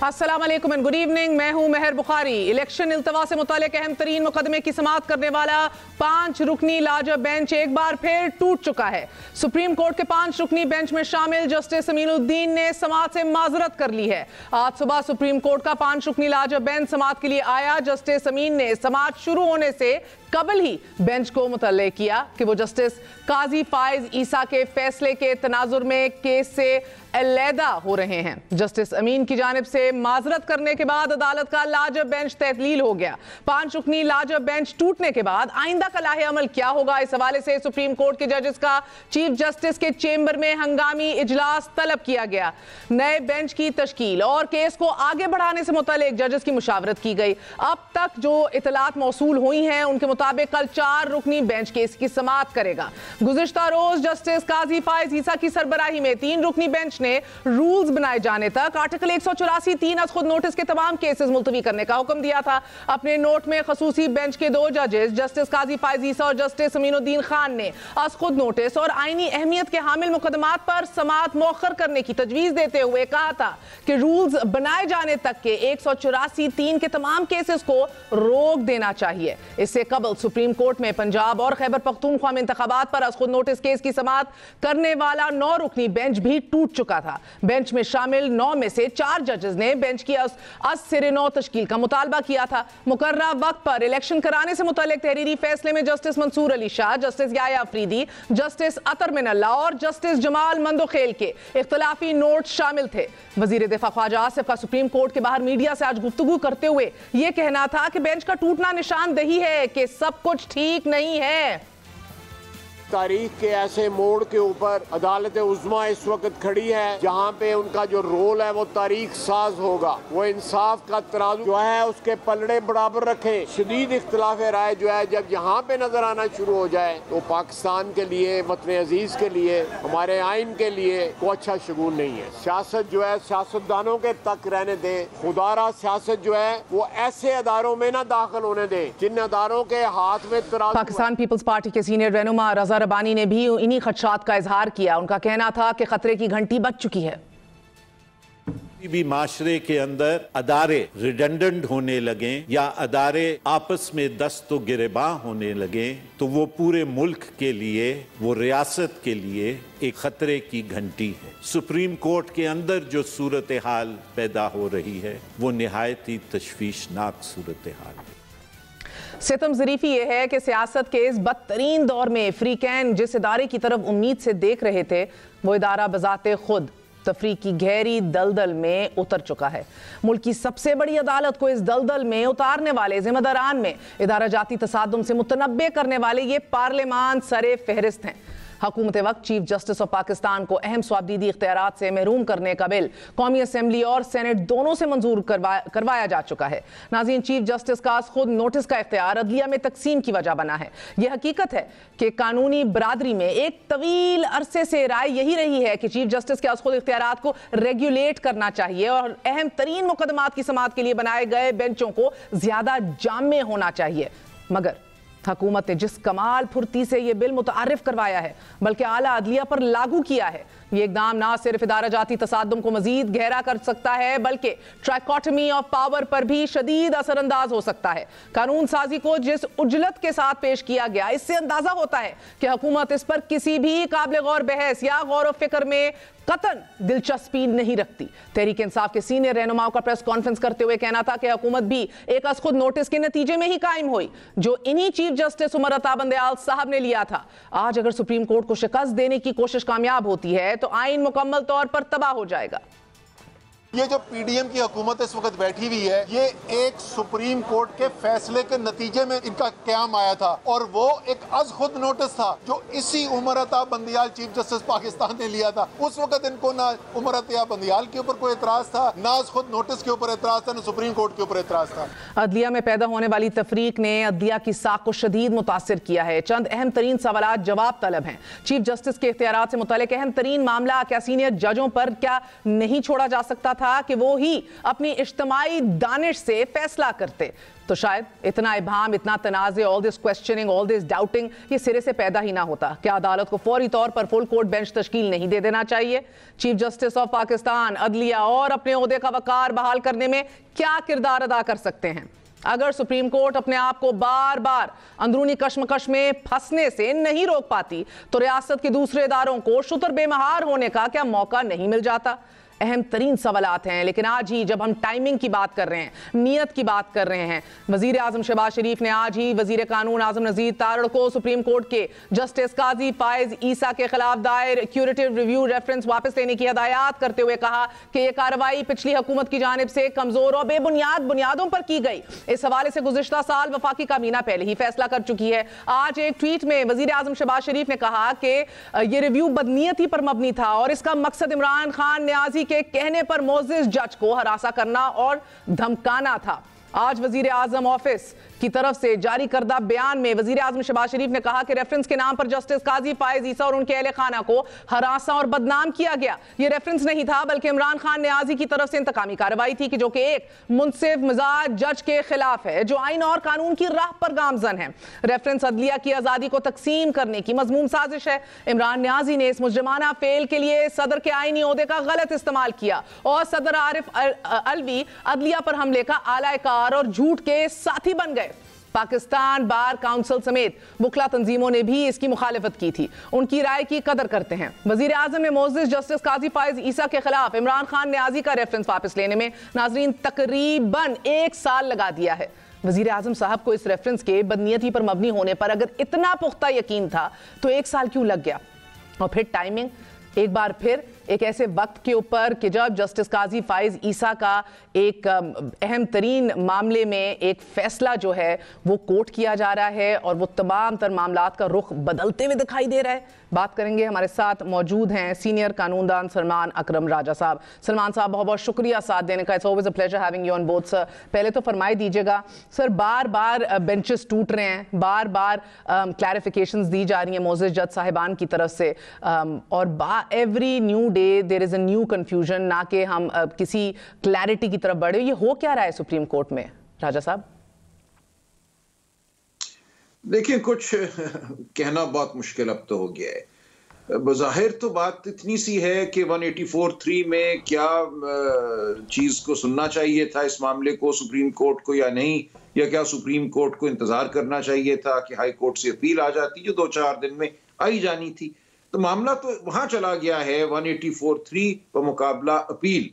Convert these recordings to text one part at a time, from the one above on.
अस्सलाम वालेकुम and good evening. मैं हूं मेहर बुखारी। इलेक्शन इल्तवा से मुतालिक अहम तरीन मुकदमे की समाअत करने वाला 5 रुकनी लाजब बेंच एक बार फिर टूट चुका है। सुप्रीम कोर्ट के 5 रुकनी बेंच में शामिल जस्टिस अमीनुद्दीन ने समाअत से माजरत कर ली है। आज सुबह सुप्रीम कोर्ट का 5 रुकनी लाजब बेंच समाअत के लिए आया। जस्टिस अमीन ने समाअत शुरू होने से कबल ही बेंच को मुतल्ले किया कि वो जस्टिस काजी फाइज ईसा के फैसले के तनाजुर में केस से अलहदा हो रहे हैं। जस्टिस अमीन की जानिब से माजरत करने के बाद अदालत का लाजब बेंच तहलील हो गया। 5 रुकनी लाजब बेंच टूटने के बाद आइंदा का लाहे अमल क्या होगा, इस हवाले से सुप्रीम कोर्ट के जजेस का चीफ जस्टिस के चेंबर में हंगामी इजलास तलब किया गया। नए बेंच की तश्कील और केस को आगे बढ़ाने से मुतालिक जजेस की मुशावरत की गई। अब तक जो इतलात मौसूल हुई हैं उनके मुताबिक कल 4 रुकनी बेंच केस की समाअत करेगा। गुज़िश्ता रोज जस्टिस काजी फाइज ईसा की सरबराही में 3 रुकनी बेंच ने रूल्स बनाए जाने तक आर्टिकल 184 3 अज खुद नोटिस के तमाम केसेस मुलतवी करने का हुक्म दिया था। अपने नोट में खसूसी बेंच के 2 जजेस जस्टिस काजी फाइज ईसा और जस्टिस अमीनुद्दीन खान ने अज खुद नोटिस और आईनी अहमियत के हामिल मुकदमात पर समाअत मौखर करने की तजवीज देते हुए कहा था कि रूल्स बनाए जाने तक के 184 3 के तमाम केसेस को रोक देना चाहिए। इससे कबल सुप्रीम कोर्ट में पंजाब और खैबर पख्तूनख्वा में इंतखाबात पर अज खुद नोटिस केस की समाअत करने वाला 9 रुकनी बेंच भी टूट चुका था। बेंच में शामिल 9 में से 4 जजेस ने बेंच की अज सिरे 9 तश्कील का मुतालबा किया था। मुकर्रर वक्त पर इलेक्शन कराने से मुतालिक तहरीरी फैसले में justice Mansoor Ali Shah, justice Yahya Afridi, justice Athar Minallah और जस्टिस जमाल मंदोखेल के इख्तलाफी नोट शामिल थे। वजीर दिफा ख्वाजा आसिफ का सुप्रीम कोर्ट के बाहर मीडिया से आज गुफ्तगू करते हुए यह कहना था कि बेंच का टूटना निशानदेही है कि सब कुछ ठीक नहीं है। तारीख के ऐसे मोड़ के ऊपर अदालत उज़्मा इस वक्त खड़ी है जहाँ पे उनका जो रोल है वो तारीख साज होगा। वो इंसाफ का तराजू जो है उसके पलड़े बराबर रखे। शदीद इख्तिलाफ राय जो है जब यहाँ पे नजर आना शुरू हो जाए तो पाकिस्तान के लिए, वतन अजीज के लिए, हमारे आइन के लिए वो अच्छा शगुन नहीं है। सियासत जो है सियासतदानों के तक रहने दे। खुदारा सियासत जो है वो ऐसे अदारों में ना दाखिल होने दे जिन अदारों के हाथ में तराजू। पाकिस्तान पीपल्स पार्टी के सीनियर रहनुमा रजा रबानी ने भी इन्हीं खदशात का इजहार किया। उनका कहना था कि खतरे की घंटी बज चुकी है। भी माशरे के अंदर अदारे रिडंडेंट होने लगे या अदारे आपस में दस्त गिरेबां होने लगे तो वो पूरे मुल्क के लिए, वो रियासत के लिए एक खतरे की घंटी है। सुप्रीम कोर्ट के अंदर जो सूरत हाल पैदा हो रही है वो निहायत ही तशवीशनाक सूरत हाल है। सितम ज़रीफ़ी यह है कि सियासत के इस बदतरीन दौर में फ्रीकैन जिस इदारे की तरफ उम्मीद से देख रहे थे वो इदारा बजाते खुद तफरीक की गहरी दलदल में उतर चुका है। मुल्क की सबसे बड़ी अदालत को इस दलदल में उतारने वाले जिम्मेदारान में इदारा जाती तसादुम से मुतनब्बे करने वाले ये पार्लियामान सरे फहरिस्त हैं। हुकूमत वक्त चीफ जस्टिस ऑफ पाकिस्तान को अहम स्वाबदीदी इख्तियारात से महरूम करने का बिल कौमी असम्बली और सेनेट दोनों से मंजूर करवाया जा चुका है। नाज़रीन, चीफ जस्टिस का खुद नोटिस का इख्तियार अदलिया में तकसीम की वजह बना है। यह हकीकत है कि कानूनी बरादरी में एक तवील अरसे से राय यही रही है कि चीफ जस्टिस के खुद इख्तियारात को रेगुलेट करना चाहिए और अहम तरीन मुकदमात की समाअत के लिए बनाए गए बेंचों को ज्यादा जामे होना चाहिए। मगर हुकूमत ने जिस कमाल फुर्ती से यह बिल मुतारिफ करवाया है बल्कि आला अदलिया पर लागू किया है, ये इकदाम ना सिर्फ इदारा जाती तसादुम को मजीद गहरा कर सकता है बल्कि ट्राइकोटमी ऑफ पावर पर भी शदीद असरअंदाज हो सकता है। कानून साजी को जिस उजलत के साथ पेश किया गया, इससे अंदाजा होता है कि हुकूमत इस पर किसी भी काबिल गौर बहस या गौर व फिक्र में कतन दिलचस्पी नहीं रखती। तहरीक इंसाफ के सीनियर रहनुमाओं का प्रेस कॉन्फ्रेंस करते हुए कहना था कि हुकूमत भी एक अज खुद नोटिस के नतीजे में ही कायम हुई जो इन्हीं चीफ जस्टिस उमर अता बंदयाल साहब ने लिया था। आज अगर सुप्रीम कोर्ट को शिकस्त देने की कोशिश कामयाब होती है तो आइन मुकम्मल तौर पर तबाह हो जाएगा। ये जो पीडीएम की हुकूमत इस वक्त बैठी हुई है ये एक सुप्रीम कोर्ट के फैसले के नतीजे में इनका क्याम आया था और वो एक अज खुद नोटिस था जो इसी उमर अता बंदयाल चीफ जस्टिस पाकिस्तान ने लिया था। उस वक्त इनको ना उमर अता बंदयाल के ऊपर कोई एतराज था, ना अज खुद नोटिस के ऊपर एतराज था, ना सुप्रीम कोर्ट के ऊपर एतराज था। अदलिया में पैदा होने वाली तफरीक ने अदलिया की साख को शदीद मुतासिर किया है। चंद अहम तरीन सवालात जवाब तलब हैं। चीफ जस्टिस के इख्तियारात से मुतालिक अहम तरीन मामला क्या सीनियर जजों पर क्या नहीं छोड़ा जा सकता था कि वो ही अपनी इज्तिमाई दानिश से फैसला करते, तो शायद इतना इबाम, इतना तनाज़े, all this questioning, all this doubting ये सिरे से पैदा ही ना होता। क्या अदालत को फौरी तौर पर फुल कोर्ट बेंच तश्कील नहीं दे देना चाहिए? चीफ जस्टिस ऑफ पाकिस्तान अदलिया और अपने ओहदे का वकार बहाल करने में क्या किरदार अदा कर सकते हैं? अगर सुप्रीम कोर्ट अपने आप को बार बार अंदरूनी कश्मकश में फंसने से नहीं रोक पाती, तो रियासत के दूसरे इदारों को शुतर बेमहार होने का क्या मौका नहीं मिल जाता? अहम तरीन सवालात हैं। लेकिन आज ही जब हम टाइमिंग की बात कर रहे हैं, नीयत की बात कर रहे हैं, वजीर आजम शहबाज शरीफ ने आज ही वजीर कानून आजम नजीर तारड़ को सुप्रीम कोर्ट के जस्टिस काजी फायज ईसा के खिलाफ दायर क्यूरेटिव रिव्यू रेफरेंस वापस लेने की हदायत करते हुए कहा कि यह कार्रवाई पिछली हुकूमत की जानिब से कमजोर और बेबुनियाद बुनियादों पर की गई। इस हवाले से गुज़िश्ता साल वफाकी काबीना पहले ही फैसला कर चुकी है। आज एक ट्वीट में वजीर आजम शहबाज शरीफ ने कहा कि यह रिव्यू बदनीयती पर मबनी था और इसका मकसद इमरान खान न्याजी के कहने पर मोअज़्ज़िज़ जज को हरासा करना और धमकाना था। आज वजीर आजम ऑफिस की तरफ से जारी करदा बयान में वजीर आजम शहबाज शरीफ ने कहा कि रेफरेंस के नाम पर जस्टिस काजी फायज ईसा और उनके अहले खाना को हरासा और बदनाम किया गया। यह रेफरेंस नहीं था बल्कि इमरान खान न्याजी की तरफ से इंतकामी कार्रवाई थी कि जो कि एक मुनसिफ मिजाज जज के खिलाफ है जो आइन और कानून की राह पर गामजन है। रेफरेंस अदलिया की आजादी को तकसीम करने की मजमूम साजिश है। इमरान न्याजी ने इस मुजरिमाना फेल के लिए सदर के आईनी ओहदे का गलत इस्तेमाल किया और सदर आरिफ अलवी अदलिया पर हमले का आलाकार और झूठ के साथी बन गए। पाकिस्तान बार काउंसिल समेत मुखला तंजीमों ने भी इसकी मुखालिफत की थी। उनकी राय की कदर करते हैं। वजीर आजम ने मोअज़्ज़िज़ जस्टिस काजी फायज ईसा के खिलाफ इमरान खान न्याजी का रेफरेंस वापस लेने में नाजरीन तकरीबन 1 साल लगा दिया है। वजीर आजम साहब को इस रेफरेंस के बदनीयती पर मबनी होने पर अगर इतना पुख्ता यकीन था तो 1 साल क्यों लग गया? और फिर टाइमिंग, एक बार फिर एक ऐसे वक्त के ऊपर कि जब जस्टिस काजी फायज ईसा का एक अहम तरीन मामले में एक फैसला जो है वो कोर्ट किया जा रहा है और वो तमाम तर मामलात का रुख बदलते हुए दिखाई दे रहा है। बात करेंगे, हमारे साथ मौजूद हैं सीनियर कानूनदान सलमान अकरम राजा साहब। सलमान साहब, बहुत बहुत शुक्रिया साथ देने का। It's always a pleasure having you on both sir. पहले तो फरमाई दीजिएगा सर, बार बार बेंचेस टूट रहे हैं, बार बार क्लैरिफिकेशंस दी जा रही हैं मोअज़्ज़िज़ जज साहिबान की तरफ से और every new day there is a new confusion, ना कि हम किसी क्लैरिटी की तरफ बढ़े। ये हो क्या रहा है सुप्रीम कोर्ट में राजा साहब? देखिए, कुछ कहना बहुत मुश्किल अब तो हो गया है। बज़ाहिर तो बात इतनी सी है कि 184(3) में क्या चीज को सुनना चाहिए था, इस मामले को सुप्रीम कोर्ट को या नहीं, या क्या सुप्रीम कोर्ट को इंतजार करना चाहिए था कि हाई कोर्ट से अपील आ जाती जो 2-4 दिन में आई जानी थी। तो मामला तो वहां चला गया है 184(3) पर मुकाबला अपील।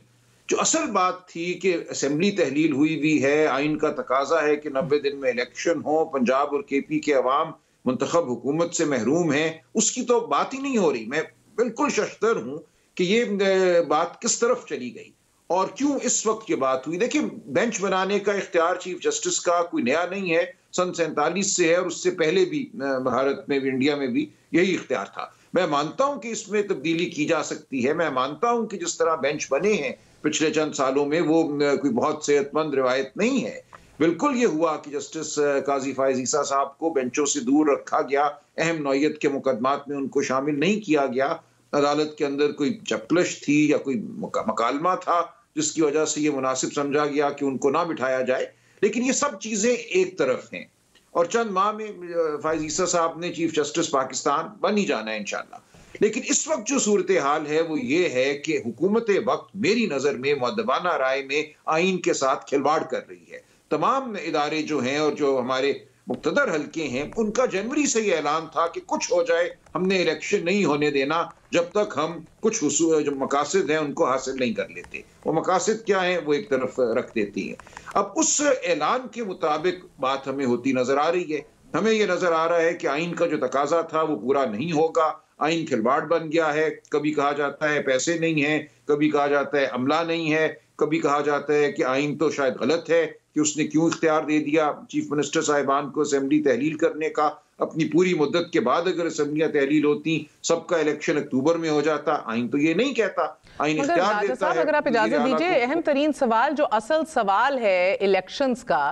जो असल बात थी कि असेंबली तहलील हुई भी है, आइन का तकाजा है कि 90 दिन में इलेक्शन हो, पंजाब और केपी के अवाम मुंतखब हुकूमत से महरूम हैं, उसकी तो बात ही नहीं हो रही। मैं बिल्कुल शशदर हूं कि ये बात किस तरफ चली गई और क्यों इस वक्त ये बात हुई। देखिए, बेंच बनाने का इख्तियार चीफ जस्टिस का कोई नया नहीं है, सन 47 से है और उससे पहले भी भारत में भी, इंडिया में भी यही इख्तियार था। मैं मानता हूं कि इसमें तब्दीली की जा सकती है। मैं मानता हूं कि जिस तरह बेंच बने हैं पिछले चंद सालों में वो कोई बहुत सेहतमंद रिवायत नहीं है। बिल्कुल ये हुआ कि जस्टिस काजी फायज ईसा साहब को बेंचों से दूर रखा गया, अहम नौयत के मुकदमात में उनको शामिल नहीं किया गया। अदालत के अंदर कोई चपलश थी या कोई मकालमा था जिसकी वजह से ये मुनासिब समझा गया कि उनको ना बिठाया जाए। लेकिन ये सब चीजें एक तरफ हैं और चंद माह में फायज ईसा साहब ने चीफ जस्टिस पाकिस्तान बन ही जाना है इंशाल्लाह। लेकिन इस वक्त जो सूरत हाल है वो ये है कि हुकूमत वक्त मेरी नजर में मुअद्दबाना राय में आइन के साथ खिलवाड़ कर रही है। तमाम इदारे जो हैं और जो हमारे मुक्तदर हल्के हैं, उनका जनवरी से ये ऐलान था कि कुछ हो जाए, हमने इलेक्शन नहीं होने देना जब तक हम कुछ जो मकासद हैं उनको हासिल नहीं कर लेते। वो मकासद क्या हैं वो एक तरफ रख देती हैं। अब उस ऐलान के मुताबिक बात हमें होती नजर आ रही है। हमें ये नजर आ रहा है कि आइन का जो तकाजा था वो पूरा नहीं होगा, आइन खिलवाड़ बन गया है। कभी कहा जाता है पैसे नहीं है, कभी कहा जाता है अमला नहीं है, कभी कहा जाता है कि आइन तो शायद गलत है कि उसने क्यों इख्तियार दे दिया चीफ मिनिस्टर साहिबान को असेंबली तहलील करने का। अपनी पूरी मुद्दत के बाद अगर असम्बलियां तहलील होती, सबका इलेक्शन अक्टूबर में हो जाता। आइन तो ये नहीं कहता, आइन इख्तियार देता है। अगर आप इजाजत दीजिए, अहम तरीन सवाल जो असल सवाल है इलेक्शंस का,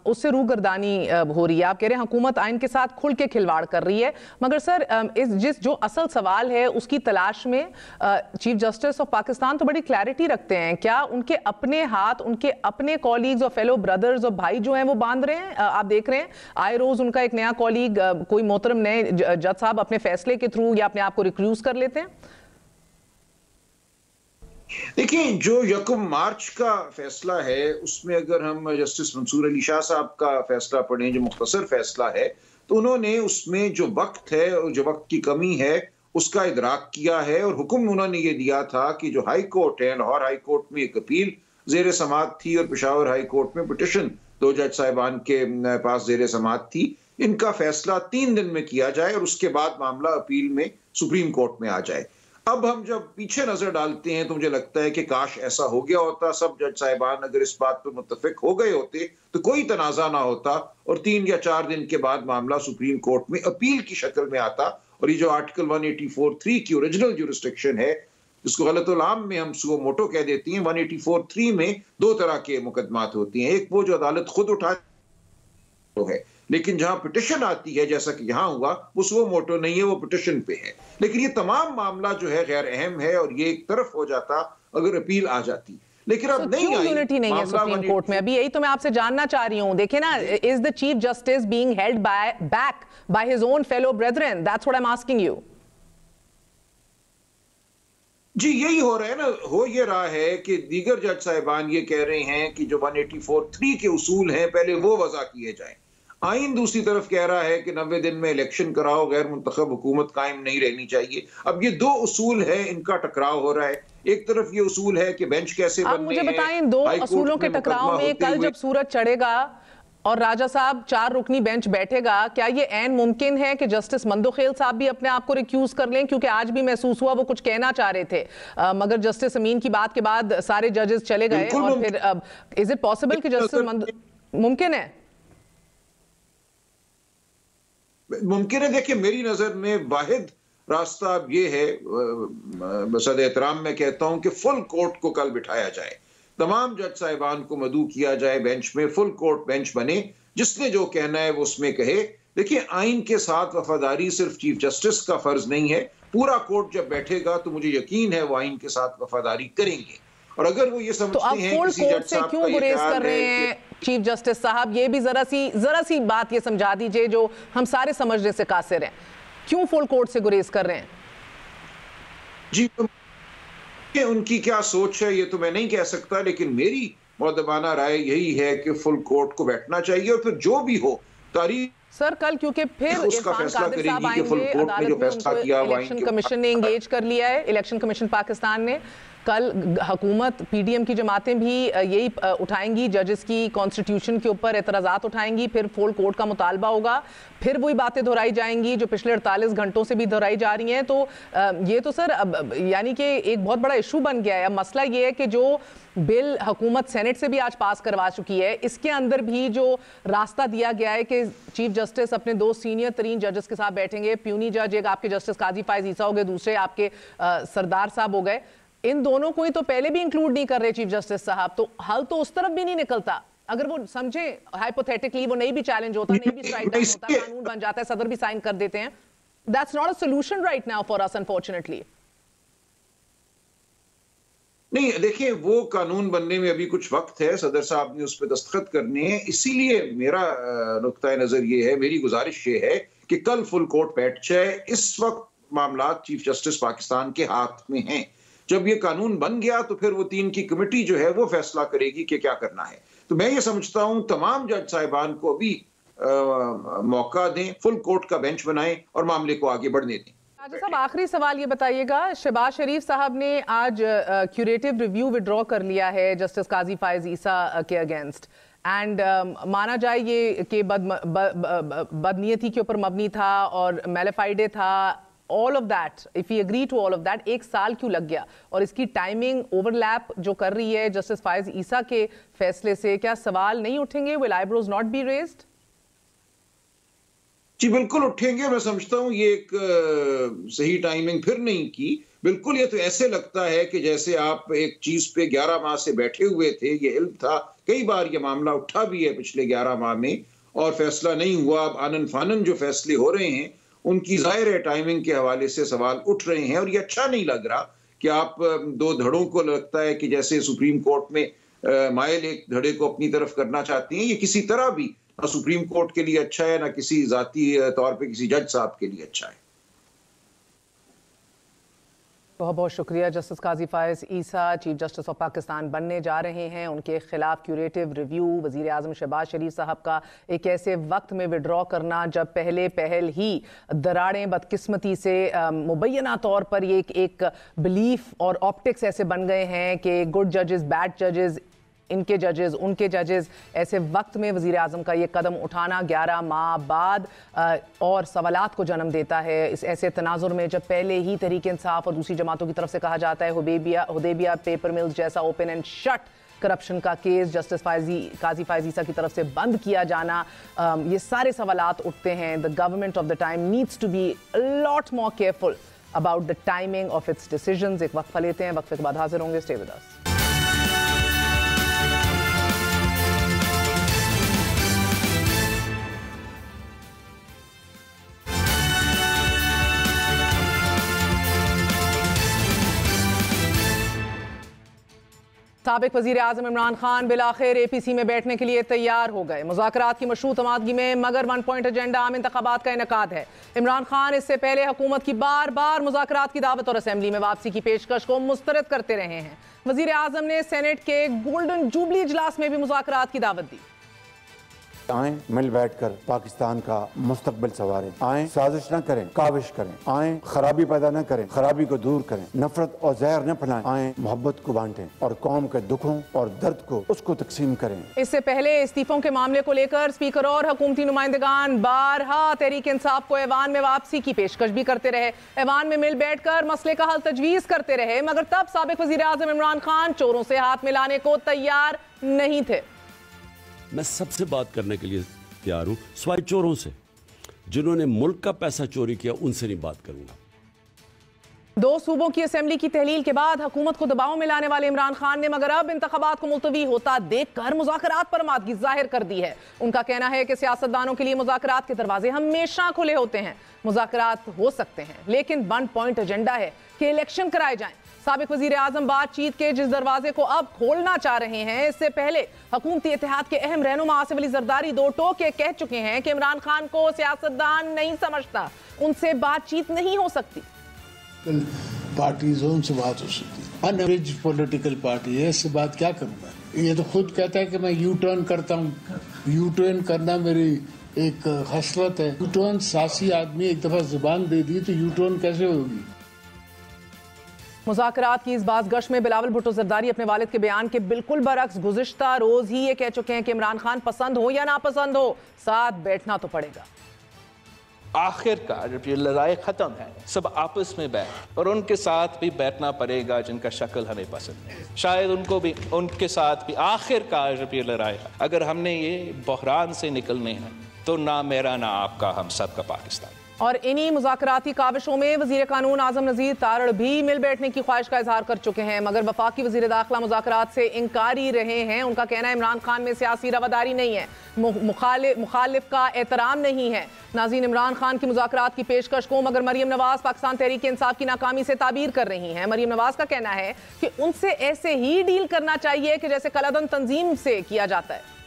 उससे रूगर्दानी हो रही है। आप कह रहे हैं हुकूमत आइन के साथ खुल के खिलवाड़ कर रही है, मगर सर जो असल सवाल है उसकी तलाश में चीफ जस्टिस ऑफ पाकिस्तान तो बड़ी क्लैरिटी रखते हैं। क्या उनके अपने हाथ, उनके अपने कॉलीग्स और फेलो ब्रदर्स और भाई जो हैं वो बांध रहे हैं? आप देख रहे हैं आए रोज उनका एक नया कॉलीग कोई मोहतरम नए जज साहब अपने फैसले के थ्रू या अपने आप को रिक्रूज कर लेते हैं। देखिए, जो यकम मार्च का फैसला है उसमें अगर हम जस्टिस मंसूर अली शाह साहब का फैसला पढ़ें, जो मुख्तसर फैसला है, तो उन्होंने उसमें जो वक्त है और जो वक्त की कमी है उसका इदराक किया है। और हुक्म उन्होंने ये दिया था कि जो हाई कोर्ट है, लाहौर हाई कोर्ट में एक अपील जेर समाअत थी और पेशावर हाई कोर्ट में पिटिशन 2 जज साहिबान के पास जेर समाअत थी, इनका फैसला 3 दिन में किया जाए और उसके बाद मामला अपील में सुप्रीम कोर्ट में आ जाए। अब हम जब पीछे नजर डालते हैं तो मुझे लगता है कि काश ऐसा हो गया होता, सब जज साहिबान अगर इस बात पर मुत्तफिक हो गए होते तो कोई तनाजा ना होता और 3 या 4 दिन के बाद मामला सुप्रीम कोर्ट में अपील की शक्ल में आता। और ये जो आर्टिकल 184(3) की ओरिजिनल जुरिस्डिक्शन है, जिसको गलतुल-आम में हम सुओ मोटो कह देती हैं, 184(3) में 2 तरह के मुकदमात होती हैं। एक वो जो अदालत खुद उठा है, लेकिन जहां पिटिशन आती है जैसा कि यहां हुआ, वो सुओ मोटो नहीं है, वो पिटिशन पे है। लेकिन ये तमाम मामला जो है गैर अहम है और ये एक तरफ हो जाता अगर अपील आ जाती। लेकिन अब नहीं आई, यूनिटी नहीं है सुप्रीम कोर्ट में। अभी यही तो मैं आपसे जानना चाह रही हूं। देखिए ना, is the chief justice being held back by his own fellow brethren? That's what I am asking you. जी, यही हो रहा है ना। हो ये रहा है कि दीगर जज साहिबान ये कह रहे हैं कि जो 184(3) के उसूल हैं पहले वो वज़ा किए जाएं। आइन दूसरी तरफ कह रहा है कि 90 दिन में इलेक्शन कराओ, गैर मुंतखब हुकूमत कायम नहीं रहनी चाहिए। अब ये 2 उसूल है, इनका टकराव हो रहा है। एक तरफ ये उसूल है कि बेंच कैसे बनने हैं। मुझे बताएं, इन 2 उसूलों के टकराव में कल जब सूरज चढ़ेगा और राजा साहब 4 रुकनी बेंच बैठेगा, क्या ये ऐन मुमकिन है कि जस्टिस मंदोखेल साहब भी अपने आप को रिक्यूज कर लें? क्योंकि आज भी महसूस हुआ वो कुछ कहना चाह रहे थे, मगर जस्टिस अमीन की बात के बाद सारे जजेस चले गए। और फिर इज इट पॉसिबल कि जस्टिस मुमकिन है? मुमकिन है। देखिए, मेरी नजर में वाहिद रास्ता अब ये है, बसद एहतराम मैं कहता हूं कि फुल कोर्ट को कल बिठाया जाए, तमाम जज साहिबान को मदऊ किया जाए बेंच में, फुल कोर्ट बेंच बने, जिसने जो कहना है वो उसमें कहे। देखिए, आइन के साथ वफादारी सिर्फ चीफ जस्टिस का फर्ज नहीं है, पूरा कोर्ट जब बैठेगा तो मुझे यकीन है वो आइन के साथ वफादारी करेंगे। और अगर वो ये समझते हैं फुल कोर्ट से क्यों गुरेज कर रहे हैं चीफ जस्टिस साहब? ये भी जरा सी बात ये समझा दीजिए जो हम सारे समझने से कासिर हैं। क्यों फुल कोर्ट से गुरेज कर रहे हैं? जी, उनकी क्या सोच है ये तो मैं नहीं कह सकता, लेकिन मेरी मुअद्दबाना राय यही है कि फुल कोर्ट को बैठना चाहिए और फिर जो भी हो तारीख सर कल, क्योंकि फिर उसका फैसला करेगी कि फुल कोर्ट ने जो फैसला किया, इलेक्शन कमीशन ने एंगेज कर लिया है। इलेक्शन कमीशन पाकिस्तान ने कल हुकूमत, पीडीएम की जमातें भी यही उठाएंगी, जजेस की कॉन्स्टिट्यूशन के ऊपर एतराज़ात उठाएंगी, फिर फुल कोर्ट का मुतालबा होगा, फिर वही बातें दोहराई जाएंगी जो पिछले 48 घंटों से भी दोहराई जा रही हैं। तो ये तो सर अब यानी कि एक बहुत बड़ा इशू बन गया है। अब मसला ये है कि जो बिल हुकूमत सेनेट से भी आज पास करवा चुकी है, इसके अंदर भी जो रास्ता दिया गया है कि चीफ जस्टिस अपने 2 सीनियर तरीन जजेस के साथ बैठेंगे, प्यूनी जज एक आपके जस्टिस काजी फायज ईसा हो गए, दूसरे आपके सरदार साहब हो गए, इन दोनों को ही तो पहले भी इंक्लूड नहीं कर रहे चीफ जस्टिस साहब। तो हल तो उस तरफ भी नहीं निकलता। अगर वो समझे हाइपोथेटिकली वो नहीं भी चैलेंज होता, नहीं भी स्ट्राइक डाउन होता, कानून बन जाता है, सदर भी साइन कर देते हैं, that's not a solution right now for us unfortunately. नहीं, देखिए, वो कानून बनने में अभी कुछ वक्त है, सदर साहब ने उस पर दस्तखत करने हैं। इसीलिए मेरा नुक्ता नजर ये है, मेरी गुजारिश ये है कि कल फुल कोर्ट बैठ जाए। इस वक्त मामला चीफ जस्टिस पाकिस्तान के हाथ में हैं। जब ये कानून बन गया तो फिर वो 3 की कमेटी जो है वो फैसला करेगी कि क्या करना है। तो मैं ये समझता हूं तमाम जज साहिबान को अभी मौका दें, फुल कोर्ट का बेंच बनाएं और मामले को आगे बढ़ने दें। राजा साहब, आखिरी सवाल ये बताइएगा, शहबाज शरीफ साहब ने आज क्यूरेटिव रिव्यू विड्रॉ कर लिया है जस्टिस काजी फायज ईसा के अगेंस्ट, एंड माना जाए ये कि बदनीयती के ऊपर मबनी था और मैलिफाइडे था, all of that, if we agree to all of that, 1 साल क्यों लग गया? और इसकी टाइमिंग ओवरलैप जो कर रही है जस्टिस फायज ईसा के फैसले से, क्या सवाल नहीं उठेंगे? will eyebrows not be raised? जी बिल्कुल उठेंगे। मैं समझता हूँ ये एक सही टाइमिंग फिर नहीं की। बिल्कुल ये तो ऐसे लगता है कि जैसे आप एक चीज पे 11 माह से बैठे हुए थे, ये इल्म था, कई बार ये मामला उठा भी है पिछले 11 माह में और फैसला नहीं हुआ। अब आनन फानन जो फैसले हो रहे हैं उनकी जाहिर है टाइमिंग के हवाले से सवाल उठ रहे हैं और ये अच्छा नहीं लग रहा कि आप दो धड़ों को लगता है कि जैसे सुप्रीम कोर्ट में माइल एक धड़े को अपनी तरफ करना चाहती हैं। ये किसी तरह भी ना सुप्रीम कोर्ट के लिए अच्छा है, ना किसी जाती तौर पे किसी जज साहब के लिए अच्छा है। बहुत बहुत शुक्रिया। Justice Qazi Faez Isa chief justice of Pakistan बनने जा रहे हैं। उनके खिलाफ क्यूरेटिव रिव्यू, वजीर आजम शहबाज शरीफ साहब का एक ऐसे वक्त में विड्रॉ करना जब पहल ही दरारें बदकिस्मती से मुबैना तौर पर ये एक बिलीफ और ऑप्टिक्स ऐसे बन गए हैं कि गुड जजेस, बैड जजेस, इनके जजेस, उनके जजेस, ऐसे वक्त में वज़ीर आज़म का ये कदम उठाना 11 माह बाद और सवालात को जन्म देता है। इस ऐसे तनाजुर में जब पहले ही तहरीक इंसाफ और दूसरी जमातों की तरफ से कहा जाता है हुदैबिया पेपर मिल्स जैसा ओपन एंड शट करप्शन का केस जस्टिस काजी फायज ईसा की तरफ से बंद किया जाना, ये सारे सवालात उठते हैं। The government of the time needs to be lot more careful about the timing of its decisions. एक वक्फा लेते हैं, वक्फे के बाद हाजिर होंगे। Stay with us. साबिक वजीर आजम इमरान खान बिलाखिर APC में बैठने के लिए तैयार हो गए। मुज़ाकरात की मशरूत तमादगी में मगर 1 पॉइंट एजेंडा आम इंतखाबात का इनेकाद है। इमरान खान इससे पहले हुकूमत की बार बार मुज़ाकरात की दावत और असेंबली में वापसी की पेशकश को मुस्तरद करते रहे हैं। वजीर आजम ने सेनेट के गोल्डन जुबली इजलास में भी मुज़ाकरात की दावत दी। आए मिल बैठकर पाकिस्तान का मुस्तकबिल संवारें, आए साजिश न करें, काविश करें, आए खराबी पैदा न करें, खराबी को दूर करें, नफरत और जहर न फैलाएं, आए मोहब्बत को बांटें और कौम के दुखों और दर्द को उसको तकसीम करें। इससे पहले इस्तीफों के मामले को लेकर स्पीकर और हुकूमती नुमाइंदगान बारहा तहरीक इंसाफ को ऐवान में वापसी की पेशकश भी करते रहे। ऐवान में मिल बैठकर मसले का हल तजवीज करते रहे, मगर तब साबिक वजीर आजम इमरान खान चोरों से हाथ मिलाने को तैयार नहीं थे। मैं सबसे बात करने के लिए तैयार हूं, सिवाय चोरों से। जिन्होंने मुल्क का पैसा चोरी किया उनसे नहीं बात करूंगा। 2 सूबों की असेंबली की तहलील के बाद हुकूमत को दबाव में लाने वाले इमरान खान ने मगर अब इंतखाबात को मुलतवी होता देखकर मुज़ाकरात पर आमादगी जाहिर कर दी है। उनका कहना है कि सियासतदानों के लिए मुज़ाकरात के दरवाजे हमेशा खुले होते हैं। मुज़ाकरात हो सकते हैं, लेकिन 1 पॉइंट एजेंडा है कि इलेक्शन कराए जाएं। साबिक वजीर आजम बातचीत के जिस दरवाजे को अब खोलना चाह रहे हैं, इससे पहले हुकूमती इत्तेहाद के अहम रहनुमा आसिफ अली जरदारी 2 टोके कह चुके हैं कि इमरान खान को सियासतदान नहीं समझता, उनसे बातचीत नहीं हो सकती। पार्टीजों से बात हो सकती, अनरिज पॉलिटिकल पार्टी है, इससे बात क्या करूंगा। ये तो खुद कहता है कि मैं यू टर्न करता हूँ। यू टर्न करना मेरी एक खसलत है। यू टर्न सासी आदमी एक दफा जुबान दे दी तो यू टर्न कैसे होगी। मुज़ाकरात की इस बाज़गश में बिलावल भुट्टो जरदारी अपने वालिद के बयान के बिल्कुल बरक्स गुज़िश्ता रोज ही ये कह चुके हैं कि इमरान खान पसंद हो या नापसंद हो, साथ बैठना तो पड़ेगा। आखिरकार जब ये लड़ाई खत्म है, सब आपस में बैठ और उनके साथ भी बैठना पड़ेगा जिनका शक्ल हमें पसंद है। शायद उनको भी, उनके साथ भी आखिरकार जब ये लड़ाई, अगर हमने ये बहरान से निकलने हैं तो ना मेरा ना आपका, हम सब का पाकिस्तान। और इन्हीं मुज़ाकराती काविशों में वज़ीर कानून आज़म नज़ीर तारड़ भी मिल बैठने की ख्वाहिश का इजहार कर चुके हैं, मगर वफाकी वज़ीर दाखिला मुज़ाकरात से इनकारी रहे हैं। उनका कहना है इमरान खान में सियासी रवादारी नहीं है, मुखालिफ का एहतराम नहीं है। नाज़रीन, इमरान खान की मुज़ाकरात की पेशकश को मगर मरियम नवाज पाकिस्तान तहरीक इंसाफ की नाकामी से ताबीर कर रही हैं। मरियम नवाज का कहना है कि उनसे ऐसे ही डील करना चाहिए कि जैसे कलादन तंजीम से किया जाता है।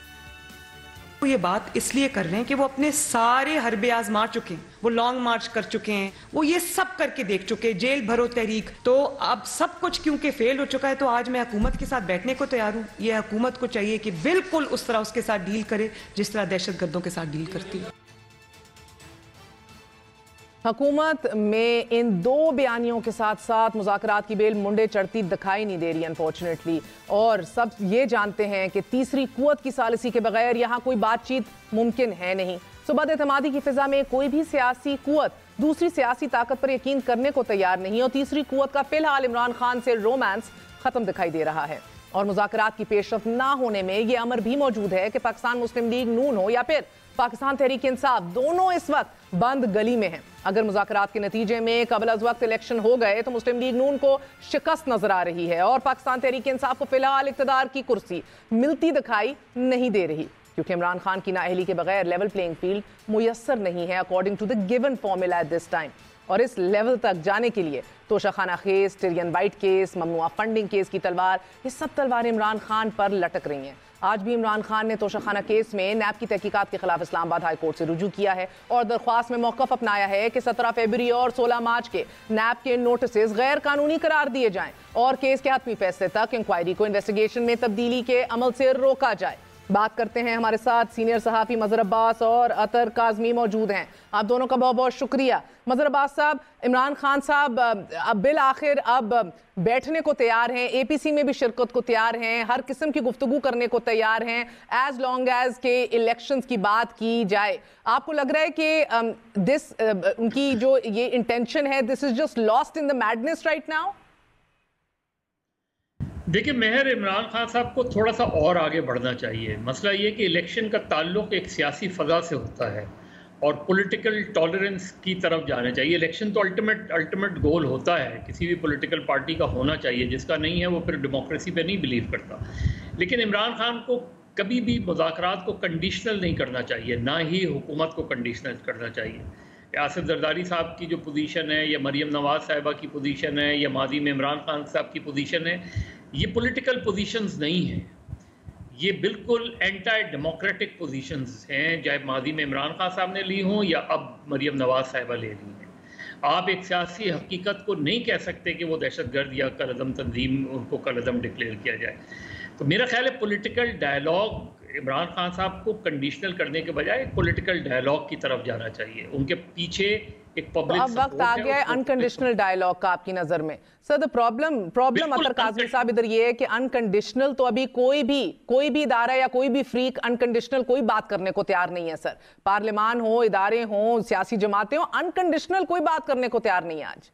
वो ये बात इसलिए कर रहे हैं कि वो अपने सारे हरबे आजमा चुके हैं, वो लॉन्ग मार्च कर चुके हैं, वो ये सब करके देख चुके हैं, जेल भरो तहरीक, तो अब सब कुछ क्योंकि फेल हो चुका है तो आज मैं हुकूमत के साथ बैठने को तैयार हूँ। ये हुकूमत को चाहिए कि बिल्कुल उस तरह उसके साथ डील करे जिस तरह दहशतगर्दों के साथ डील करती है। हुकूमत में इन 2 बयानियों के साथ साथ मुज़ाकरात की बेल मुंडे चढ़ती दिखाई नहीं दे रही अनफॉर्चुनेटली, और सब ये जानते हैं कि तीसरी कुव्वत की सालिसी के बगैर यहाँ कोई बातचीत मुमकिन है नहीं। सुबह एतमादी की फिजा में कोई भी सियासी कुव्वत दूसरी सियासी ताकत पर यकीन करने को तैयार नहीं, और तीसरी कुव्वत का फिलहाल इमरान खान से रोमांस खत्म दिखाई दे रहा है। और मुज़ाकरात की पेशरफ्त ना होने में यह अमर भी मौजूद है कि पाकिस्तान मुस्लिम लीग नून हो या फिर पाकिस्तान तहरीक इंसाफ, दोनों इस वक्त बंद गली में हैं। अगर मुज़ाकरात के नतीजे में कबल अज़ वक्त इलेक्शन हो गए तो मुस्लिम लीग नून को शिकस्त नजर आ रही है और पाकिस्तान तहरीक इंसाफ को फिलहाल इक़्तिदार की कुर्सी मिलती दिखाई नहीं दे रही, क्योंकि इमरान खान की नाअहली के बगैर लेवल प्लेइंग फील्ड मुयस्सर नहीं है according to the given formula at this time. और इस लेवल तक जाने के लिए Toshakhana case, Tyrian White case, ममनुआ फंडिंग केस की तलवार, ये सब तलवारें इमरान खान पर लटक रही हैं। आज भी इमरान खान ने तोशाखाना केस में नैब की तहकीकात के खिलाफ इस्लामाबाद हाई कोर्ट से रुजू किया है और दरख्वास्त में मौक़िफ़ अपनाया है कि 17 फरवरी और 16 मार्च के नैब के नोटिस गैर कानूनी करार दिए जाएं और केस के हतमी फैसले तक इंक्वायरी को इन्वेस्टिगेशन में तब्दीली के अमल से रोका जाए। बात करते हैं, हमारे साथ सीनियर सहाफ़ी मज़हर अब्बास और अतर काज़मी मौजूद हैं। आप दोनों का बहुत बहुत शुक्रिया। मज़हर अब्बास साहब, इमरान खान साहब अब बिल आखिर अब बैठने को तैयार हैं, APC में भी शिरकत को तैयार हैं, हर किस्म की गुफ्तगू करने को तैयार हैं, एज लॉन्ग एज के इलेक्शंस की बात की जाए। आपको लग रहा है कि उनकी जो ये इंटेंशन है, this is just lost in the madness right now? देखिए मेहर, इमरान खान साहब को थोड़ा सा और आगे बढ़ना चाहिए। मसला ये कि इलेक्शन का ताल्लुक एक सियासी फ़ज़ा से होता है और पॉलिटिकल टॉलरेंस की तरफ जाना चाहिए। इलेक्शन तो अल्टीमेट गोल होता है, किसी भी पॉलिटिकल पार्टी का होना चाहिए, जिसका नहीं है वो फिर डेमोक्रेसी पे नहीं बिलीव करता। लेकिन इमरान खान को कभी भी मुज़ाकरात को कंडीशनल नहीं करना चाहिए, ना ही हुकूमत को कंडीशनल करना चाहिए। आसिफ जरदारी साहब की जो पोजीशन है या मरीम नवाज साहिबा की पोजीशन है या माजी में इमरान खान साहब की पोजीशन है, ये पॉलिटिकल पोजीशंस नहीं हैं, ये बिल्कुल एंटी डेमोक्रेटिक पोजीशंस हैं, चाहे माजी में इमरान खान साहब ने ली हों या अब मरीम नवाज साहिबा ले ली हैं। आप एक सियासी हकीकत को नहीं कह सकते कि वो दहशतगर्द या कलअदम तंजीम, उनको कलअदम डिक्लेयर किया जाए। तो मेरा ख्याल है पॉलिटिकल डायलॉग इमरान खान साहब को कंडीशनल करने के बजाय पॉलिटिकल डायलॉग की तरफ जाना चाहिए। उनके पीछे एक पब्लिक अब वक्त आ गया है अनकंडीशनल डायलॉग का आपकी नजर में। सर द प्रॉब्लम अतर काज़मी साहब इधर ये है कि अनकंडीशनल तो अभी कोई भी इदारा या कोई भी फ्रीक अनकंडीशनल कोई बात करने को तैयार नहीं है सर। पार्लियामान हो, इदारे हो, सियासी जमातें हो, अनकंडीशनल कोई बात करने को तैयार नहीं है आज।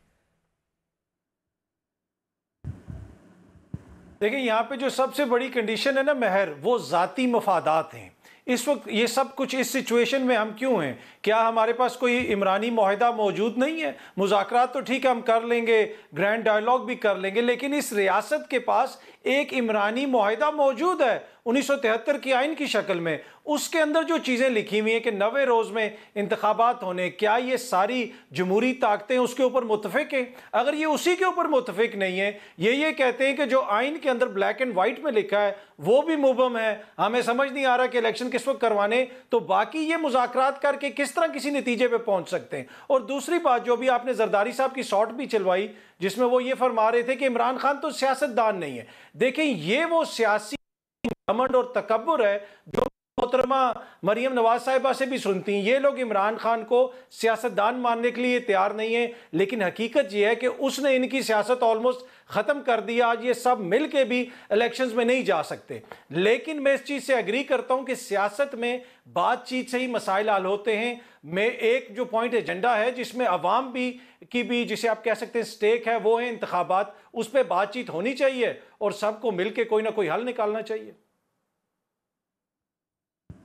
देखिए यहाँ पे जो सबसे बड़ी कंडीशन है ना महर, वो ज़ाती मफादात हैं। इस वक्त ये सब कुछ इस सिचुएशन में हम क्यों हैं? क्या हमारे पास कोई इमरानी मुआहिदा मौजूद नहीं है? मुज़ाकरात तो ठीक है हम कर लेंगे, ग्रैंड डायलॉग भी कर लेंगे, लेकिन इस रियासत के पास एक इमरानी मुआहिदा मौजूद है 1973 की आइन की शक्ल में। उसके अंदर जो चीज़ें लिखी हुई हैं कि 90 रोज़ में इंतखाबात होने, क्या ये सारी जमहूरी ताकतें उसके ऊपर मुतफिक हैं? अगर ये उसी के ऊपर मुतफिक नहीं है, ये कहते हैं कि जो आइन के अंदर ब्लैक एंड वाइट में लिखा है वो भी मुबहम है, हमें समझ नहीं आ रहा कि इलेक्शन किस वक्त करवाने, तो बाकी ये मुज़ाकरात करके किस तरह किसी नतीजे पे पहुंच सकते हैं? और दूसरी बात, जो भी आपने जरदारी साहब की शॉट भी चलवाई जिसमें वो ये फरमा रहे थे कि इमरान खान तो सियासतदान नहीं है। देखें, ये वो सियासी घमंड और तकब्बुर है जो मोहतरमा मरीम नवाज साहिबा से भी सुनती हैं। ये लोग इमरान खान को सियासतदान मानने के लिए तैयार नहीं है, लेकिन हकीकत ये है कि उसने इनकी सियासत ऑलमोस्ट ख़त्म कर दिया। आज ये सब मिल के भी इलेक्शंस में नहीं जा सकते। लेकिन मैं इस चीज़ से एग्री करता हूँ कि सियासत में बातचीत से ही मसाइल हल होते हैं। मैं एक जो पॉइंट एजेंडा है जिसमें अवाम की भी जिसे आप कह सकते हैं स्टेक है, वो है इंतखाबात। उस पर बातचीत होनी चाहिए और सबको मिल के कोई ना कोई हल निकालना चाहिए।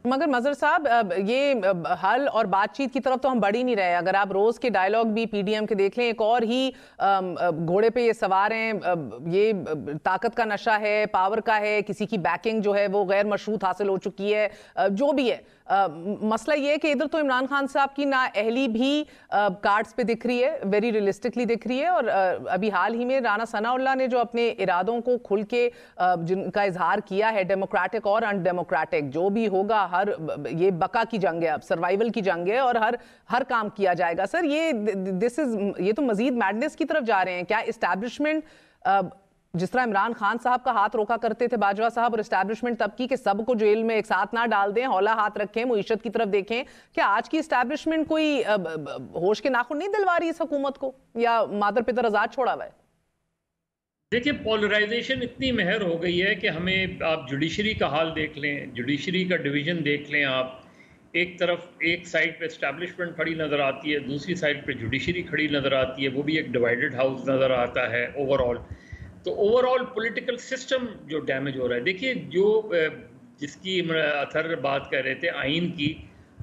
मगर मजहर साहब, ये हल और बातचीत की तरफ तो हम बढ़ ही नहीं रहे। अगर आप रोज के डायलॉग भी PDM के देख लें, एक और ही घोड़े पे ये सवार हैं। ये ताकत का नशा है, पावर का है, किसी की बैकिंग जो है वो गैर मशरूत हासिल हो चुकी है, जो भी है। मसला ये है कि इधर तो इमरान खान साहब की नाअहली भी कार्ड्स पे दिख रही है, वेरी रियलिस्टिकली दिख रही है। और अभी हाल ही में राना सनाउल्लाह ने जो अपने इरादों को खुल के जिनका इजहार किया है, डेमोक्रेटिक और अनडेमोक्रेटिक जो भी होगा, ये बका की जंग है, अब सर्वाइवल की जंग है और हर काम किया जाएगा। सर ये तो मजीद मैडनेस की तरफ जा रहे हैं। क्या इस्टेब्लिशमेंट जिस तरह इमरान खान साहब का हाथ रोका करते थे बाजवा साहब, और इस्टेब्लिशमेंट तब की कि सबको जेल में एक साथ ना डाल दें, हौला हाथ रखें, मुईशत की तरफ देखें, क्या आज की इस्टेब्लिशमेंट कोई होश के नाखून नहीं दिलवा रही इस हुकूमत को, या मादर पितर आजाद छोड़ा हुआ है? देखिए, पोलराइजेशन इतनी महर हो गई है कि हमें आप जुडिशरी का हाल देख लें, जुडिशरी का डिवीज़न देख लें। आप एक तरफ एक साइड पे एस्टैब्लिशमेंट खड़ी नज़र आती है, दूसरी साइड पे जुडिशरी खड़ी नज़र आती है, वो भी एक डिवाइडेड हाउस नज़र आता है ओवरऑल। तो ओवरऑल पॉलिटिकल सिस्टम जो डैमेज हो रहा है। देखिए, जो जिसकी अथर बात कर रहे थे आइन की,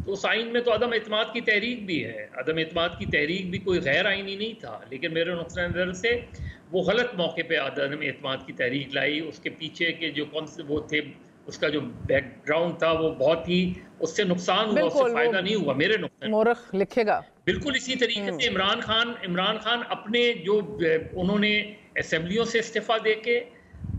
तो उस आइन में तो अदम एतमाद की तहरीक भी है। अदम एतमाद की तहरीक भी कोई गैर आइनी नहीं था, लेकिन मेरे नुक़्ता नज़र से वो गलत मौके पे अदम एतमाद की तहरीक लाई। उसके पीछे के जो कौन से वो थे, उसका जो बैकग्राउंड था वो बहुत ही, उससे नुकसान हुआ, उससे फायदा नहीं हुआ मेरे नुक़्ते। मोरख लिखेगा बिल्कुल इसी तरीके से इमरान खान अपने जो उन्होंने असेंबलियों से इस्तीफा दे के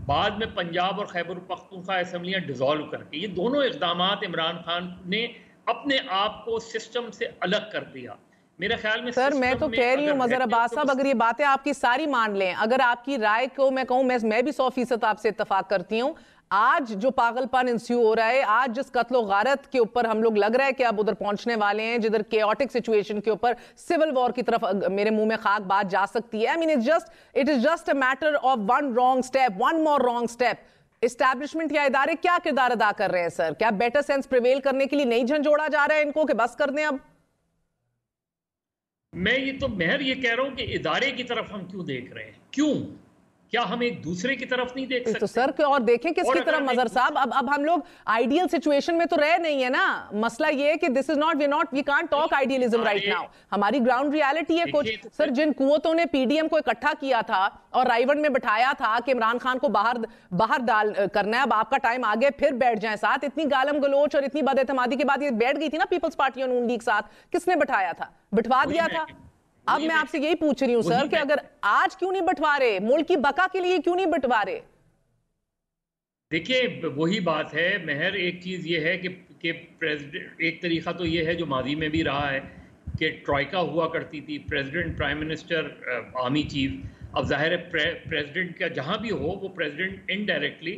बाद में पंजाब और खैबर पख्तूनख्वा असेंबलियां डिसॉल्व करके, ये दोनों इक़दामात इमरान खान ने अपने आप को सिस्टम से अलग कर दिया। मेरे ख्याल में सर मैं तो कह रही हूँ मजहर अब्बास साहब, अगर ये बातें आपकी सारी मान लें, अगर आपकी राय को मैं कहूँ, मैं भी 100% आपसे इत्तेफाक करती हूँ। आज जो पागलपन इंस्यू हो रहा है, आज जिस कत्लो गारत के ऊपर हम लोग लग रहा है कि अब उधर पहुंचने वाले हैं, जिधर केओटिक सिचुएशन के ऊपर सिविल वॉर की तरफ मेरे मुंह में खाक बात जा सकती है। I mean it is just a matter of one wrong step, one more wrong step. Establishment या इदारे क्या किरदार अदा कर रहे हैं सर? क्या बेटर सेंस प्रिवेल करने के लिए नहीं झंझोड़ा जा रहा है इनको कि बस कर दें अब? मैं ये कह रहा हूं कि इदारे की तरफ हम क्यों देख रहे हैं? क्यों? क्या हम एक दूसरे की तरफ नहीं देख सकते? तो सर और देखें किसकी तरफ मजहर साहब। अब हम लोग आइडियल सिचुएशन में तो रह नहीं है ना। मसला ये है कि this is not we can't talk idealism right now. हमारी ग्राउंड रियलिटी है कुछ। सर जिन कुव्वतों ने पीडीएम को इकट्ठा किया था और रायवन में बिठाया था कि इमरान खान को बाहर डाल करना है, अब आपका टाइम आ गया, फिर बैठ जाए साथ। इतनी गालम गलोच और इतनी बदएतमादी के बाद ये बैठ गई थी ना पीपल्स पार्टी और नून लीग साथ। किसने बिठाया था? बिठवा दिया था। अब मैं आपसे यही पूछ रही हूं सर कि अगर आज क्यों नहीं बंटवा रहे, मुल्क की बका के लिए क्यों नहीं बंटवा रहे? देखिए वही बात है महर, एक चीज ये है कि प्रेसिडेंट, एक तरीका तो ये है जो माजी में भी रहा है कि ट्रॉइका हुआ करती थी, president, prime minister, army chief. अब जाहिर है प्रेसिडेंट का जहां भी हो वो प्रेसिडेंट इनडायरेक्टली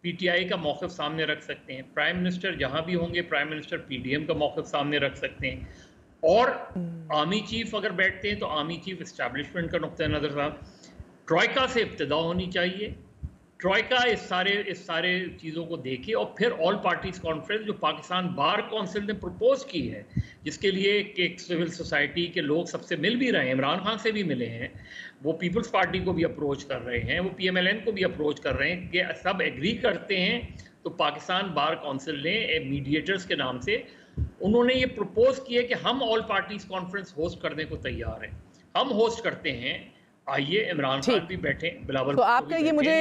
पीटीआई का मौक़िफ़ सामने रख सकते हैं। प्राइम मिनिस्टर जहां भी होंगे प्राइम मिनिस्टर पीडीएम का मौक़िफ़ सामने रख सकते हैं। और आर्मी चीफ अगर बैठते हैं तो आर्मी चीफ एस्टैब्लिशमेंट का नुक्ता नज़र साहब। ट्रॉइका से इब्तिदा होनी चाहिए। ट्रॉइका इस सारे चीज़ों को देखे और फिर ऑल पार्टीज कॉन्फ्रेंस जो पाकिस्तान बार काउंसिल ने प्रपोज की है, जिसके लिए एक सिविल सोसाइटी के लोग सबसे मिल भी रहे हैं, इमरान खान से भी मिले हैं, वो पीपल्स पार्टी को भी अप्रोच कर रहे हैं, वो PMLN को भी अप्रोच कर रहे हैं कि सब एग्री करते हैं। तो पाकिस्तान बार काउंसिल ने मीडिएटर्स के नाम से उन्होंने ये प्रपोज किया कि हम ऑल पार्टीज कॉन्फ्रेंस होस्ट करने को तैयार हैं, हम होस्ट करते हैं, आइए इमरान खान भी बैठे, बिलावल। तो आपका ये मुझे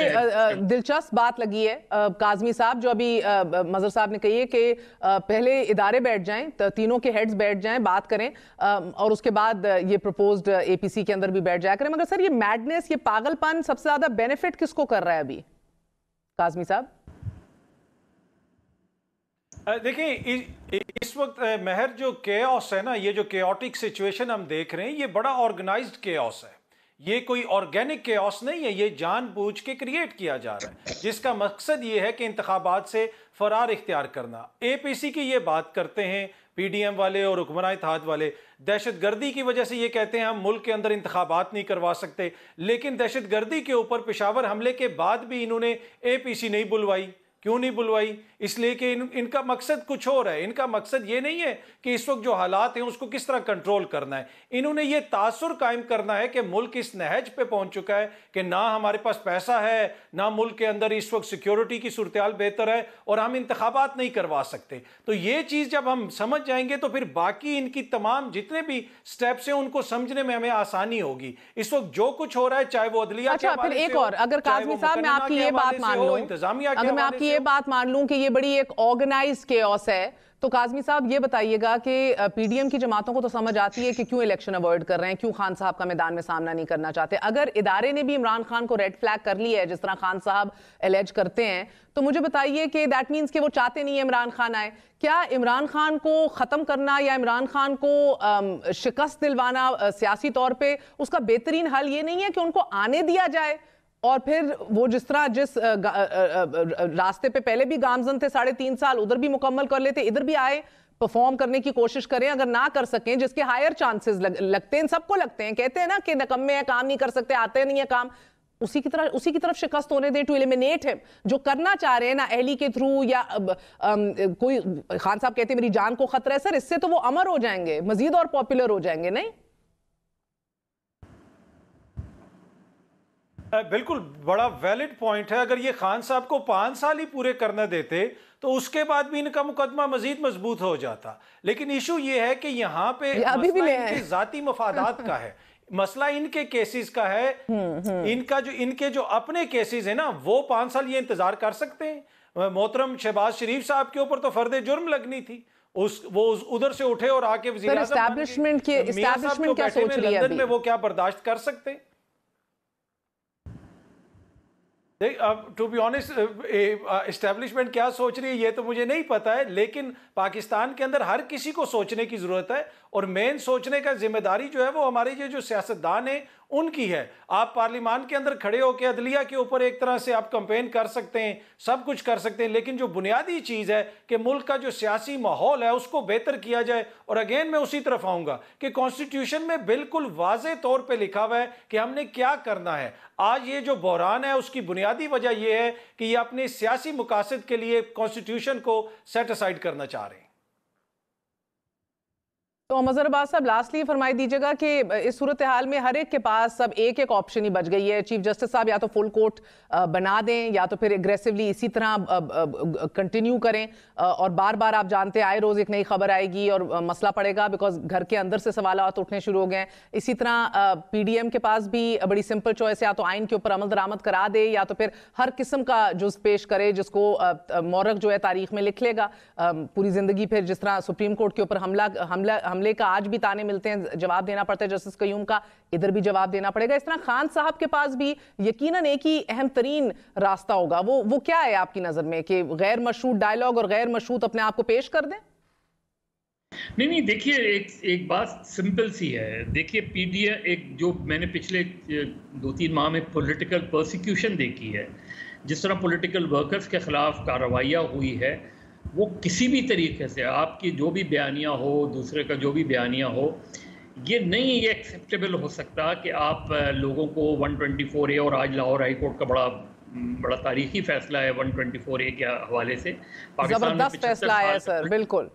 दिलचस्प बात लगी है काज़मी साहब, जो अभी मजहर साहब ने कही है कि पहले इदारे बैठ जाएं, तो तीनों के हेड्स बैठ जाएं, बात करें और उसके बाद ये प्रपोज्ड APC के अंदर भी बैठ जाया करें। मगर सर ये मैडनेस, ये पागलपन सबसे ज्यादा बेनिफिट किसको कर रहा है अभी काज़मी साहब? देखिए इस वक्त महर जो केओस है ना, ये जो केओटिक सिचुएशन हम देख रहे हैं, ये बड़ा ऑर्गेनाइज्ड केओस है। ये कोई ऑर्गेनिक केओस नहीं है, ये जानबूझ के क्रिएट किया जा रहा है, जिसका मकसद ये है कि इंतखाबात से फरार इख्तियार करना। APC की ये बात करते हैं PDM वाले और हुक्मरान इत्तेहाद वाले, दहशतगर्दी की वजह से ये कहते हैं हम मुल्क के अंदर इंतखाबात नहीं करवा सकते, लेकिन दहशतगर्दी के ऊपर पेशावर हमले के बाद भी इन्होंने APC नहीं बुलवाई। क्यों नहीं बुलवाई? इसलिए कि इनका मकसद कुछ और है। इनका मकसद ये नहीं है कि इस वक्त जो हालात हैं उसको किस तरह कंट्रोल करना है। इन्होंने ये तासुर कायम करना है कि मुल्क इस नहज पे पहुंच चुका है कि ना हमारे पास पैसा है, ना मुल्क के अंदर इस वक्त सिक्योरिटी की सूरत-ए-हाल बेहतर है और हम इंतखाबात नहीं करवा सकते। तो ये चीज़ जब हम समझ जाएंगे तो फिर बाकी इनकी तमाम जितने भी स्टेप्स हैं उनको समझने में हमें आसानी होगी। इस वक्त जो कुछ हो रहा है, चाहे वो अदलिया, अच्छा फिर एक और, अगर काज़मी साहब मैं आपकी ये बात मान लूं, अगर मैं आपकी ये बात मान लूं कि ये बड़ी एक ऑर्गेनाइज्ड केओस है, तो काज़मी साहब ये बताइएगा कि PDM की जमातों को तो समझ आती है कि क्यों इलेक्शन अवॉइड कर रहे हैं, क्यों खान साहब का मैदान में सामना नहीं करना चाहते। अगर इदारे ने भी इमरान खान को रेड फ्लैग कर लिया है जिस तरह खान साहब एलेज करते हैं, तो मुझे बताइए कि दैट मीन्स कि वो चाहते नहीं है इमरान खान आए। क्या इमरान खान को ख़त्म करना या इमरान खान को शिकस्त दिलवाना सियासी तौर पर उसका बेहतरीन हल ये नहीं है कि उनको आने दिया जाए और फिर वो जिस रास्ते पे पहले भी गामजन थे 3.5 साल, उधर भी मुकम्मल कर लेते, इधर भी आए, परफॉर्म करने की कोशिश करें। अगर ना कर सकें, जिसके हायर चांसेस लगते हैं, सबको लगते हैं, कहते हैं ना कि नकम्मे हैं, काम नहीं कर सकते, आते नहीं है काम, उसी की तरफ शिकस्त होने दें, टू एलिमिनेट है। जो करना चाह रहे हैं ना अहली के थ्रू या कोई, खान साहब कहते हैं मेरी जान को खतरा है, सर इससे तो वो अमर हो जाएंगे, मजीद और पॉपुलर हो जाएंगे। नहीं बिल्कुल बड़ा वैलिड पॉइंट है। अगर ये खान साहब को 5 साल ही पूरे करने देते तो उसके बाद भी इनका मुकदमा मजीद मजबूत हो जाता। लेकिन इशू ये है कि यहाँ पे मसला इनके जाती मफादात का है, मसला इनके केसेस का है। इनके जो अपने केसेस है ना, वो 5 साल ये इंतजार कर सकते हैं। मोहतरम शहबाज शरीफ साहब के ऊपर तो फर्द जुर्म लगनी थी, वो उधर से उठे और आके वज़ीर आज़म एस्टैब्लिशमेंट क्या सोच रही है लंदन में, वो क्या बर्दाश्त कर सकते हैं? टू बी ऑनेस्ट, एस्टेब्लिशमेंट क्या सोच रही है ये तो मुझे नहीं पता है, लेकिन पाकिस्तान के अंदर हर किसी को सोचने की जरूरत है। और मेन सोचने का जिम्मेदारी जो है वो हमारे जो सियासतदान है उनकी है। आप पार्लियामान के अंदर खड़े होकर अदलिया के ऊपर एक तरह से आप कंपेन कर सकते हैं, सब कुछ कर सकते हैं, लेकिन जो बुनियादी चीज़ है कि मुल्क का जो सियासी माहौल है उसको बेहतर किया जाए। और अगेन मैं उसी तरफ आऊँगा कि कॉन्स्टिट्यूशन में बिल्कुल वाज़े तौर पर लिखा हुआ है कि हमने क्या करना है। आज ये जो बहरान है उसकी बुनियादी वजह यह है कि ये अपने सियासी मकासद के लिए कॉन्स्टिट्यूशन को सेट असाइड करना चाह रहे हैं। तो मज़हर अब्बास साहब, लास्टली फरमाई दीजिएगा कि इस सूरत हाल में हर एक के पास सब एक एक ऑप्शन ही बच गई है। चीफ जस्टिस साहब या तो फुल कोर्ट बना दें या तो फिर एग्रेसिवली इसी तरह कंटिन्यू करें, और बार बार आप जानते हैं आए रोज़ एक नई खबर आएगी और मसला पड़ेगा, बिकॉज घर के अंदर से सवालात उठने शुरू हो गए हैं। इसी तरह PDM के पास भी बड़ी सिंपल चॉइस है, या तो आइन के ऊपर अमल दरामद करा दे या तो फिर हर किस्म का जुज़ पेश करे जिसको मौरख जो है तारीख में लिख लेगा पूरी ज़िंदगी। फिर जिस तरह सुप्रीम कोर्ट के ऊपर हमले का आज भी ताने मिलते हैं, जवाब देना पड़ता है जस्टिस कयूम का, इधर भी जवाब देना पड़ेगा। इस तरह खान साहब के पास भी यकीनन एक ही अहम तरीन रास्ता होगा। वो क्या है आपकी नजर में कि गैर मशरूत डायलॉग और गैर मशरूत अपने आप को पेश कर दें? नहीं, देखिए एक बात सिंपल सी है। देखिए PDM एक जो मैंने पिछले 2-3 माह में पॉलिटिकल परसिक्यूशन देखी है, जिस तरह पॉलिटिकल वर्कर्स के खिलाफ कार्रवाइयाँ हुई है, वो किसी भी तरीके से आपकी जो भी बयानिया हो, दूसरे का जो भी बयानिया हो, ये नहीं ये एक्सेप्टेबल हो सकता कि आप लोगों को 124A, और आज लाहौर हाई कोर्ट का बड़ा तारीखी फैसला है 124A के हवाले से। पाकिस्तान में फैसला है सर, बिल्कुल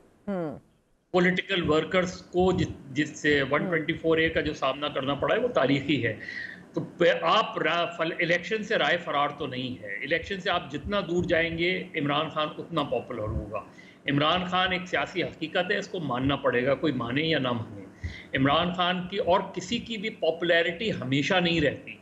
पॉलिटिकल वर्कर्स को जिससे 124A का जो सामना करना पड़ा है वो तारीखी है। तो आप इलेक्शन से राय फरार तो नहीं है। इलेक्शन से आप जितना दूर जाएंगे इमरान खान उतना पॉपुलर होगा। इमरान खान एक सियासी हकीकत है, इसको मानना पड़ेगा, कोई माने या ना माने। इमरान खान की और किसी की भी पॉपुलैरिटी हमेशा नहीं रहती।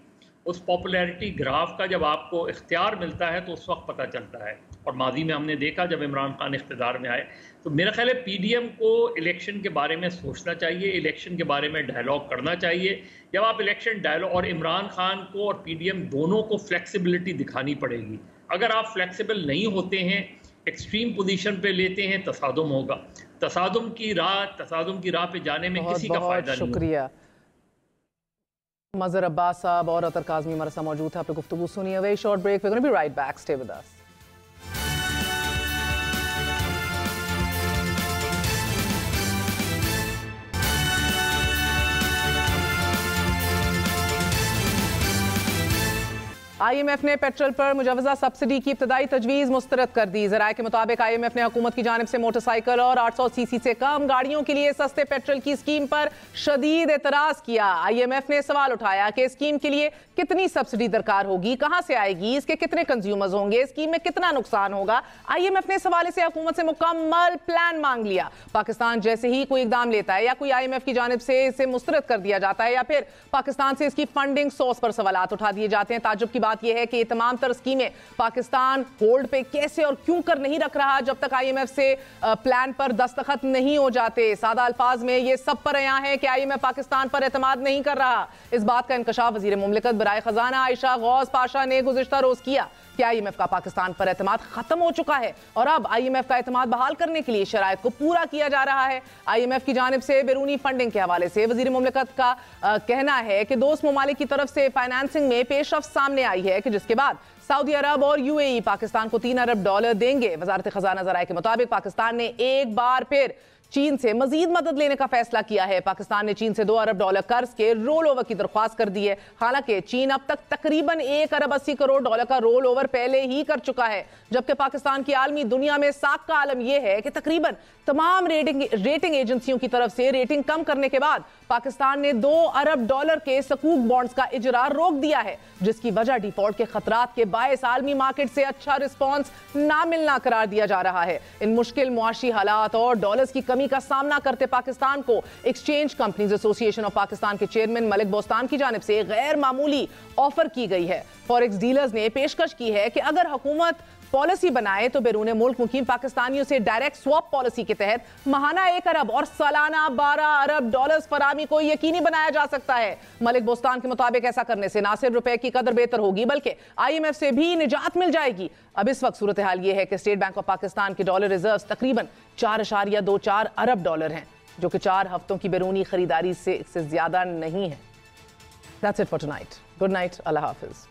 उस पॉपुलैरिटी ग्राफ का जब आपको इख्तियार मिलता है तो उस वक्त पता चलता है, और माजी में हमने देखा जब इमरान खान इख्तियार में आए। तो मेरा ख्याल है PDM को इलेक्शन के बारे में सोचना चाहिए, इलेक्शन के बारे में डायलॉग करना चाहिए। जब आप इलेक्शन डायलॉग, और इमरान खान को और PDM दोनों को फ्लेक्सिबिलिटी दिखानी पड़ेगी। अगर आप फ्लेक्सिबल नहीं होते हैं, एक्सट्रीम पोजीशन पे लेते हैं, तसादुम होगा। तसादुम की राह पे जाने में किसी का फायदा नहीं। शुक्रिया मज़हर अब्बास साहब और अतर काज़मी हमारे साथ मौजूद है। आपने गुफ्तगू सुनी है। Very short break, we are going to be right back, stay with us. IMF ने पेट्रोल पर मुजवजा सब्सिडी की इब्तदाई तजवीज़ मुस्तरद कर दी। ज़राए के मुताबिक IMF ने हुकूमत की जानिब से मोटरसाइकिल और 800 सीसी से कम गाड़ियों के लिए सस्ते पेट्रोल की स्कीम पर शदीद एतराज़ किया। IMF ने सवाल उठाया कि स्कीम के लिए कितनी सब्सिडी दरकार होगी, कहाँ से आएगी, इसके कितने कंज्यूमर्स होंगे, स्कीम में कितना नुकसान होगा। IMF ने इस हवाले से हुकूमत से मुकम्मल प्लान मांग लिया। पाकिस्तान जैसे ही कोई इकदाम लेता है या कोई IMF की जानिब से इसे मुस्तरद कर दिया जाता है या फिर पाकिस्तान से इसकी फंडिंग सोर्स पर सवालात उठा दिए जाते हैं। ताज्जुब की बात यह है कि ये तमाम तर स्कीमें पाकिस्तान होल्ड पे कैसे और क्यों कर नहीं रख रहा जब तक IMF से प्लान पर दस्तखत नहीं हो जाते। सादा अल्फाज में ये सब पर यहाँ है कि IMF पाकिस्तान पर एतमाद नहीं कर रहा। इस बात का इंकशाफ वजीर मुमलिकत बराए खजाना आयशा गौस पाशा ने गुज़िश्ता रोज किया कि IMF का पाकिस्तान पर एतमाद खत्म हो चुका है और अब IMF का एतमाद बहाल करने के लिए शराइत को पूरा किया जा रहा है। IMF की जानिब से बैरूनी फंडिंग के हवाले से वजीर मुमलिकत का कहना है कि दोस्त ममालिक की तरफ से फाइनेंसिंग में पेशरफ्त सामने आई है कि जिसके बाद सऊदी अरब और यूएई पाकिस्तान को 3 अरब डॉलर देंगे। वजारत खजाना ज़राए के मुताबिक पाकिस्तान ने एक बार फिर चीन से मजीद मदद लेने का फैसला किया है। पाकिस्तान ने चीन से 2 अरब डॉलर कर्ज के रोल ओवर की दरख्वास्त कर दी है। हालांकि चीन अब तक तकरीबन 1 अरब 80 करोड़ डॉलर का रोल ओवर पहले ही कर चुका है, जबकि पाकिस्तान की आलमी दुनिया में साख का आलम यह है कि तकरीबन तमाम रेटिंग एजेंसियों की तरफ से रेटिंग कम करने के बाद पाकिस्तान ने 2 अरब डॉलर के सकूक बॉन्ड्स का इजरा रोक दिया है, जिसकी वजह डिफॉल्ट के खतरात के बायस आलमी मार्केट से अच्छा रिस्पॉन्स ना मिलना करार दिया जा रहा है। इन मुश्किल मुआशी हालात और डॉलर्स की कमी का सामना करते पाकिस्तान को exchange companies association of Pakistan के चेयरमैन मलिक बोस्तान की जानिब से गैर मामूली ऑफर की गई है। फॉरेक्स डीलर्स ने पेशकश की है कि अगर हुकूमत पॉलिसी बनाए तो बैरून मुल्क मुकीम पाकिस्तानियों से डायरेक्ट स्वैप पॉलिसी के तहत महाना 1 अरब और सालाना 12 अरब डॉलर्स फरामी को यकीनी बनाया जा सकता है। मलिक बोस्तान के मुताबिक ऐसा करने से ना सिर्फ रुपए की कदर बेहतर होगी बल्कि IMF से भी निजात मिल जाएगी। अब इस वक्त सूरत हाल यह है कि स्टेट बैंक ऑफ पाकिस्तान के डॉलर रिजर्व तकरीबन 4.24 अरब डॉलर हैं, जो कि 4 हफ्तों की बैरूनी खरीदारी से ज्यादा नहीं है। That's it for tonight. Good night. Allah Hafiz.